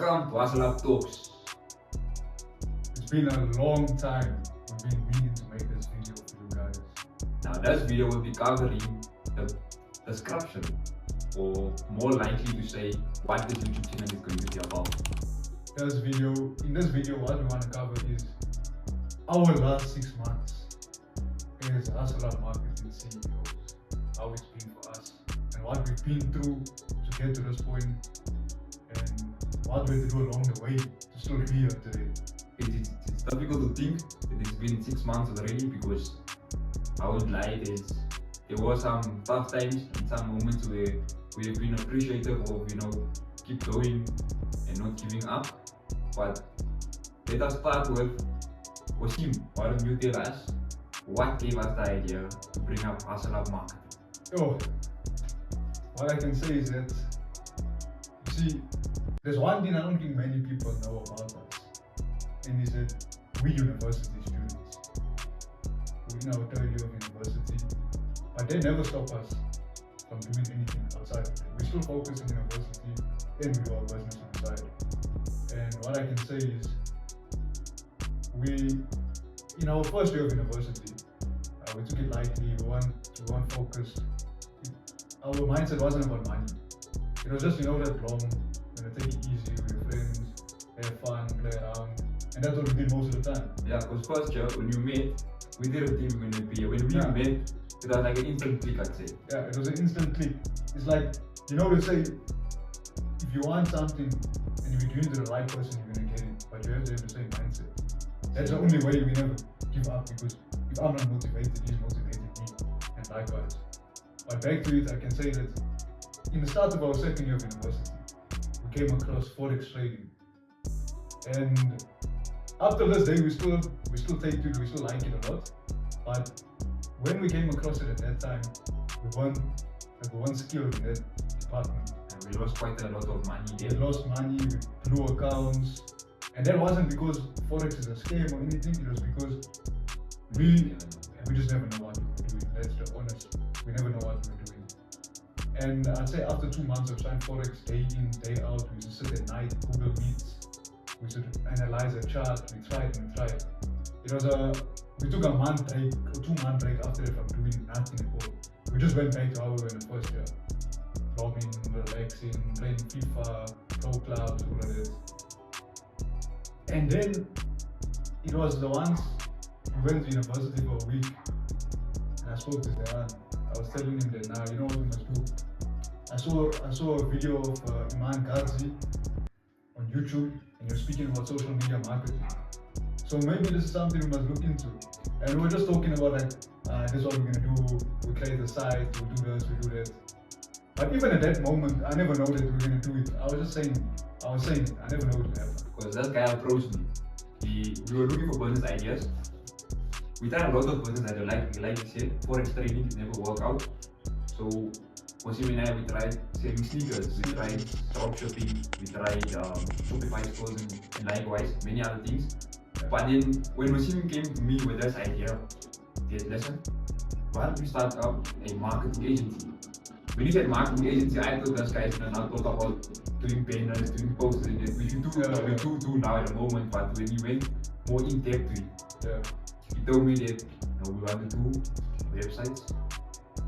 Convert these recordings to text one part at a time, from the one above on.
Welcome to HustleHub Talks. It's been a long time. We've been meaning to make this video for you guys. Now this video will be covering the description, or more likely to say what this YouTube channel is going to be about. In this video, what we want to cover is our last 6 months as HustleHub marketing CEOs, how it's been for us, and what we've been through to get to this point, and what we had to do along the way to still be here today. It's difficult to think that it's been 6 months already, because I won't lie, there were some tough times and some moments where we have been appreciative of, keep going and not giving up. But let us start with Wasim. Why don't you tell us what gave us the idea to bring up HustleHub marketing? Oh, what I can say is that, you see, there's one thing I don't think many people know about us, and is that we university students. We're in our third year of university, but they never stop us from doing anything outside of it. We still focus on university and we do our business on the side. And what I can say is, in our first year of university, we took it lightly, we weren't focused. Our mindset wasn't about money. It was just, that long, take it easy with your friends, have fun, play around, and that's what we did most of the time. Yeah, because first year, when you met, we didn't think we were going to be here. When we met, it was like an instant click, I'd say. Yeah, it was an instant click. It's like, they say, if you want something and if you're doing it to the right person, you're going to get it. But you have to have the same mindset. That's the only way we never give up, because if I'm not motivated, he's motivated me, and likewise. But back to it, I can say that in the start of our second year of university, we came across Forex trading. And up to this day, we still take to it, we still like it a lot. But when we came across it at that time, we weren't skilled in that department. And we lost quite a lot of money. We lost money, we blew accounts. And that wasn't because Forex is a scam or anything, it was because we just never know what we were doing. That's the honest. We never know what we were doing. And I'd say after 2 months of trying Forex day in, day out, we used to sit at night, Google Meets, we used to analyze a chart, we tried. We took a month break, or 2 month break after that from doing nothing at all. We just went back to how we were in the first year. Vlogging, relaxing, playing FIFA, pro clubs, all of that. And then it was the ones we went to university for a week, and I spoke to Zeran. I was telling him that now, you know what we must do. I saw a video of Iman Ghazi on YouTube, and you're speaking about social media marketing. So maybe this is something we must look into. And we were just talking about this is what we're gonna do. We create the site, we do this, we do that. But even at that moment, I never know that we were gonna do it. I was saying it. I never know it would happen. Because that guy approached me. We were looking for business ideas. We tried a lot of business ideas, like you said, Forex trading, it never worked out. So Wasim and I, we tried selling sneakers, we tried dropshipping, we tried Shopify stores, and likewise many other things. But then when Wasim came to me with this idea, he said, listen, why don't we start up a marketing agency? When he said marketing agency, I thought this guy is going to talk about doing banners, doing posters, which we do now at the moment. But when he went more in depth to it, he told me that we want to do websites.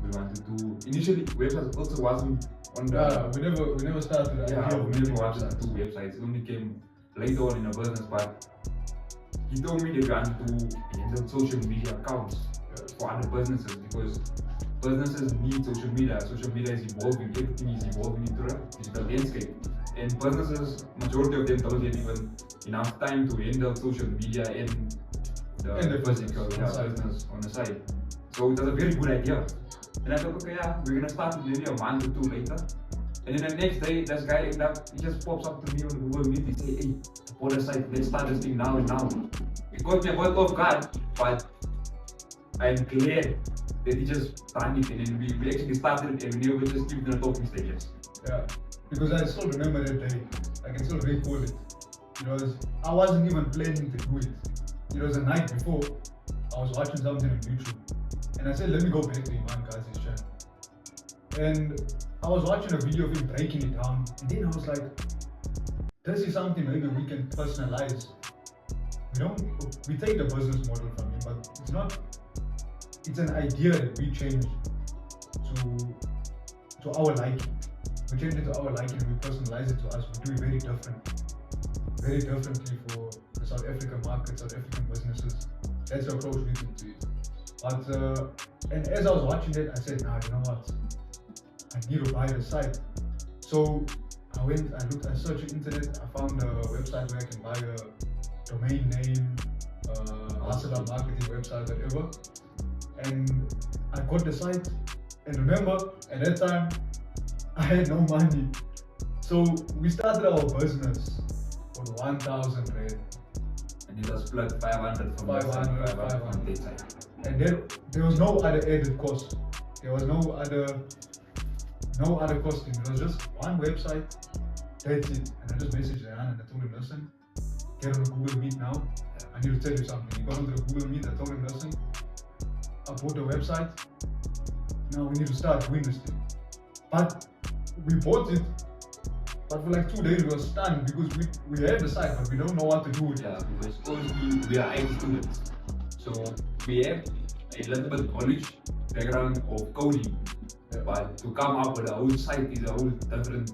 We want to do initially websites also wasn't on the. We never started. We never wanted to do websites. It only came later on in the business. But he told me that we want to do social media accounts for other businesses, because businesses need social media. Social media is evolving. Everything is evolving into the digital landscape. And businesses, majority of them don't have even enough time to handle social media and the physical business on the side. So it was a very good idea. And I thought, okay, we're gonna start it maybe a month or two later. And then the next day, this guy he just pops up to me on Google Meet. He say, hey, for the site, let's start this thing now and now. It got me a bit off guard, but I'm glad that he just done it, and then we actually started it, and we never just keep the talking stages. Yeah, because I still remember that day. I can still recall it. I wasn't even planning to do it. It was the night before. I was watching something on YouTube, and I said, let me go back to Iman Ghazi's channel. And I was watching a video of him breaking it down, and then I was like, this is something maybe we can personalize. We take the business model from him, but it's not, it's an idea that we change to our liking. We change it to our liking and we personalize it to us. We do it very differently for the South African market, South African businesses. That's the approach we took to it. But and as I was watching it, I said, nah, you know what? I need to buy the site. So I searched the internet, I found a website where I can buy a domain name, HustleHub marketing website, whatever. And I got the site. And remember, at that time, I had no money. So we started our business on 1,000 rand. And it was split 500 from 500 from that side. And then there was no other added cost. There was no other costing. It was just one website. That's it. And I just messaged Ryan and I told him, listen, get on the Google Meet now. I need to tell you something. He got onto the Google Meet. I told him, listen, I bought the website. Now we need to start doing this thing. But we bought it. But for like 2 days we were stunned because we had the site, but we don't know what to do with it. Yeah, because obviously we are IT students. So we have a little bit of knowledge, background of coding. Yeah. But to come up with a whole site is a whole different,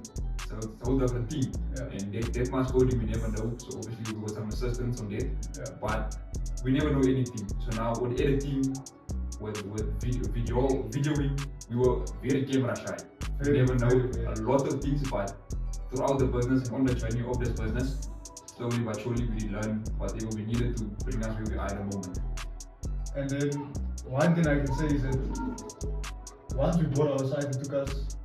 so it's a whole different thing. Yeah. And that much coding we never know. So obviously we got some assistance on that. Yeah. But we never know anything. So now with editing, with videoing, we were very camera shy. We never know a lot of things, but throughout the business and on the journey of this business, slowly but surely we learned whatever we needed to bring us where we are at the moment. And then one thing I can say is that once we bought our site, it took us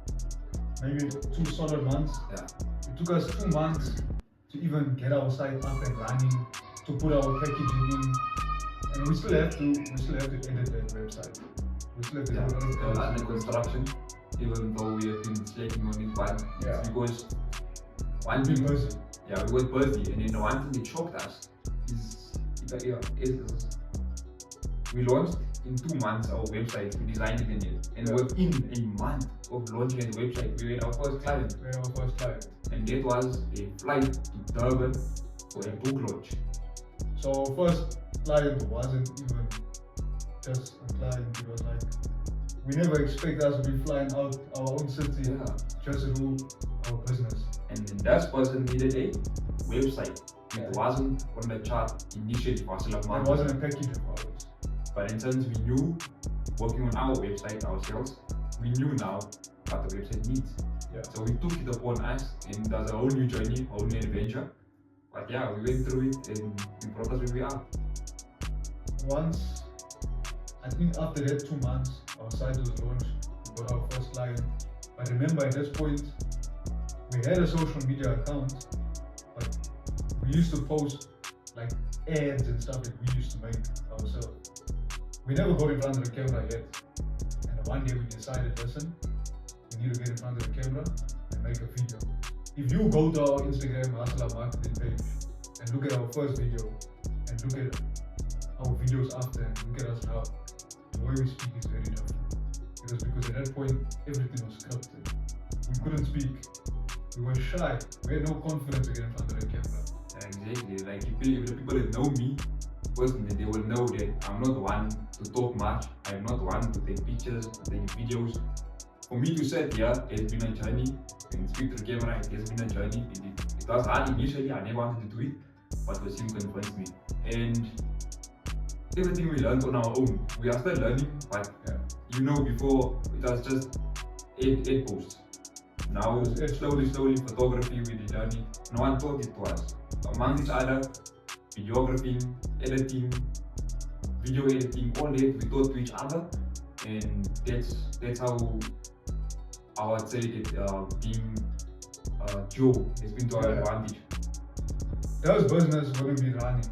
maybe 2 solid months. Yeah. It took us 2 months to even get our site up and running, to put our packaging in, and we still have to edit that website. We still have to edit Still under construction, even though we have been slacking on it, but it's because one thing, yeah, we were busy, and then the one thing that shocked us is we launched in 2 months our website, we designed it in it, and within a month of launching the website, we had our first client. And that was a flight to Durban for a book launch. So first client wasn't even just a client, it was like, we never expect us to be flying out our own city just to do our business. And then that person needed a website. It wasn't on the chart initially for HustleHub marketing. It wasn't a package of ours. But in terms we knew, working on our website ourselves, we knew now what the website needs. Yeah. So we took it upon us, and that's a whole new journey, a whole new adventure. But yeah, we went through it and we brought us where we are. Once, I think after that 2 months, our site was launched, we got our first client. But remember at this point, we had a social media account, but we used to post like ads and stuff that we used to make ourselves. We never got in front of the camera yet. And one day we decided, listen, we need to get in front of the camera and make a video. If you go to our Instagram HustleHub marketing page and look at our first video and look at our videos after and look at us now, the way we speak is very different. It was because at that point everything was scripted. We couldn't speak. We were shy. We had no confidence to get in front of the camera. Exactly. Like if the people that know me personally, they will know that I'm not one to talk much. I'm not one to take pictures, to take videos. For me to sit here, it's been a journey. And speak to the camera, it has been a journey. It was hard initially, I never wanted to do it, but Wasim convinced me. And everything we learned on our own. We are still learning, but you know, before it was just 8 posts. Now, slowly, photography, we learned it. No one taught it to us. Among each other, videography, editing, video editing, all that we taught to each other, and that's how I would say that being Joe has been to our advantage. Those business wouldn't be running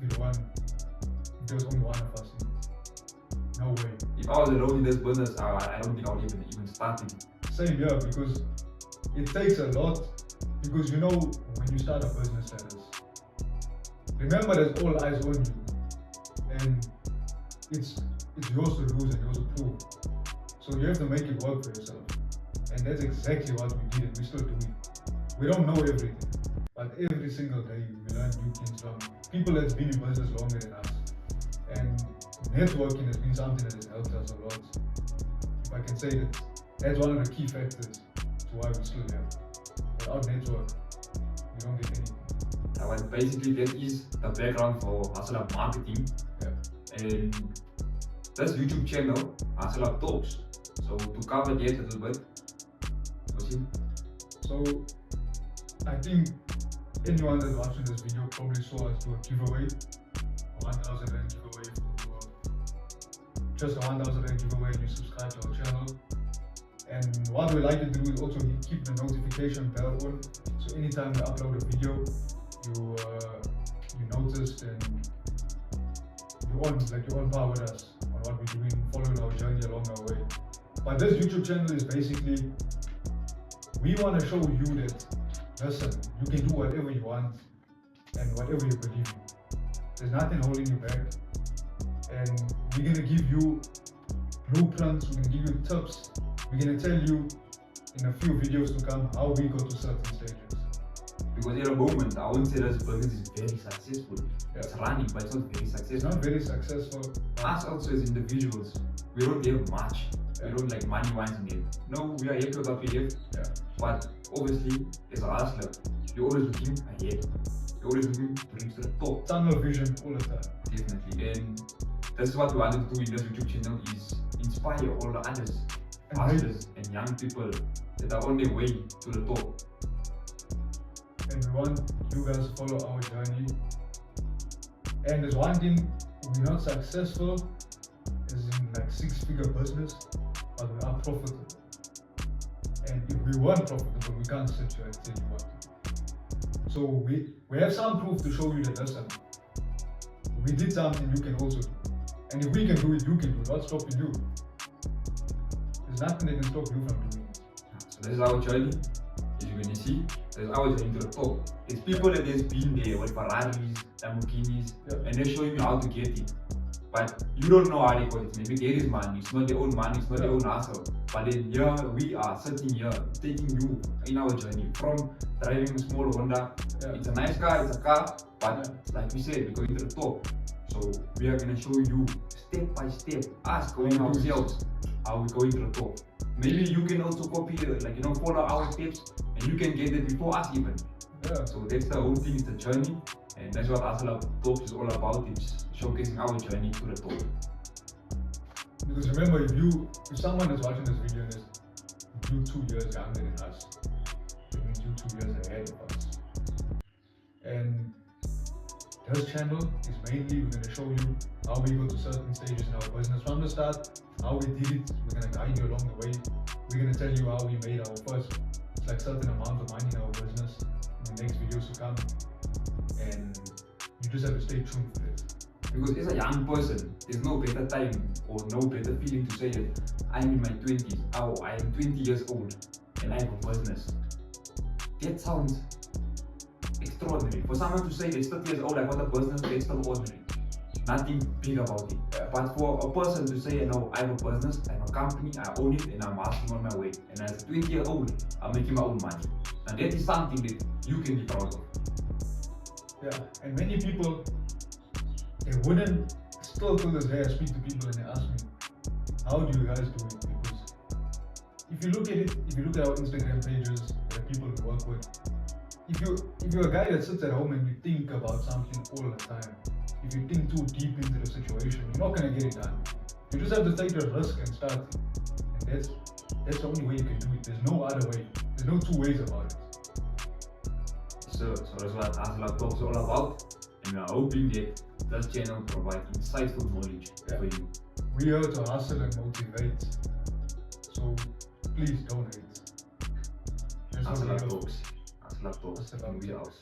if there was only one of us in it. No way. If I was alone in this business, I don't think I would even start it. Same here, because it takes a lot. Because you know, when you start a business like this, remember there's all eyes on you, and it's yours to lose and yours to prove. So you have to make it work for yourself, and that's exactly what we did, and we still do it. we don't know everything, but every single day we learn new things from people that's been in business longer than us. And networking has been something that has helped us a lot. If I can say that, that's one of the key factors to why we're still here. Without network, we don't get anything. But basically, that is the background for HustleHub marketing. Yeah. And this YouTube channel, HustleHub Talks. So to cover that a little bit, so I think anyone that's watching this video probably saw us do a giveaway, a 1,000 rand giveaway for just a 1,000 rand giveaway and you subscribe to our channel. And what we like to do is also keep the notification bell on, so anytime we upload a video, you noticed and you're on par with us on what we're doing, following our journey along our way. But this YouTube channel is basically, we want to show you that, listen, you can do whatever you want and whatever you believe in. There's nothing holding you back. And we're going to give you blueprints, we're going to give you tips, we're going to tell you in a few videos to come how we go to certain stages. Because at the moment, I wouldn't say this business is very successful. Yeah. It's running, but it's not very successful. It's not very successful. Us also as individuals, we don't have much. Yeah. We don't like money wise in it. No, we are happy with what we have. Yeah. But obviously, as a hustler, you're always looking ahead. You're always looking to reach the top. Tunnel vision all the time. Definitely. And that's what we wanted to do in this YouTube channel, is inspire all the others, hustlers and young people that are on their way to the top. And we want you guys to follow our journey. And there's one thing, we're not successful as in like 6-figure business, but we are profitable. And if we weren't profitable, we can't sit here and tell you what to do. So we have some proof to show you that, listen, we did something you can also do. And if we can do it, you can do it. What's stopping you? There's nothing that can stop you from doing it. So this is our journey. As you can see, there's our journey to the top. It's people that has been there with Ferraris, Lamborghinis, and they're showing you how to get it. But you don't know how they got it. Maybe there is money, it's not their own money, it's not their own hustle. But then here we are sitting here, taking you in our journey from driving a small Honda. It's a nice car, it's a car, but like we said, we're going to the top. So we are going to show you step by step, us going ourselves, how we going to the top. Maybe you can also copy, follow our steps, and you can get it before us even. Yeah. So that's the whole thing, it's a journey, and that's what HustleHub Talks is all about. It's showcasing our journey to the top. Because remember, if someone is watching this video and is you 2 years younger than us, it means you 2 years ahead of us. And this channel is mainly, we're going to show you how we go to certain stages in our business from the start, how we did it, we're going to guide you along the way, we're going to tell you how we made our first certain amount of money in our business in the next videos to come, and you just have to stay tuned for it. Because as a young person, there's no better time or no better feeling to say that I'm in my 20s, oh, I am 20 years old and I have a business. That sounds extraordinary. For someone to say they're 30 years old, I got a business, that's extraordinary. Nothing big about it. But for a person to say, no, I have a business, I have a company, I own it, and I'm hustling on my way. And as a 20-year-old, I'm making my own money. And that is something that you can be proud of. Yeah, and many people, they wouldn't, still to this day, I speak to people and they ask me, how do you guys do it? Because if you look at it, if you look at our Instagram pages, the people we work with, if you're a guy that sits at home and you think about something all the time, if you think too deep into the situation, you're not going to get it done. You just have to take the risk and start. And that's the only way you can do it. There's no other way. There's no two ways about it. So that's what HustleHub Talks is all about. And we are hoping that this channel provides insightful knowledge for you. We're here to hustle and motivate. So please don't hate. HustleHub Talks. HustleHub Talks. And we are out.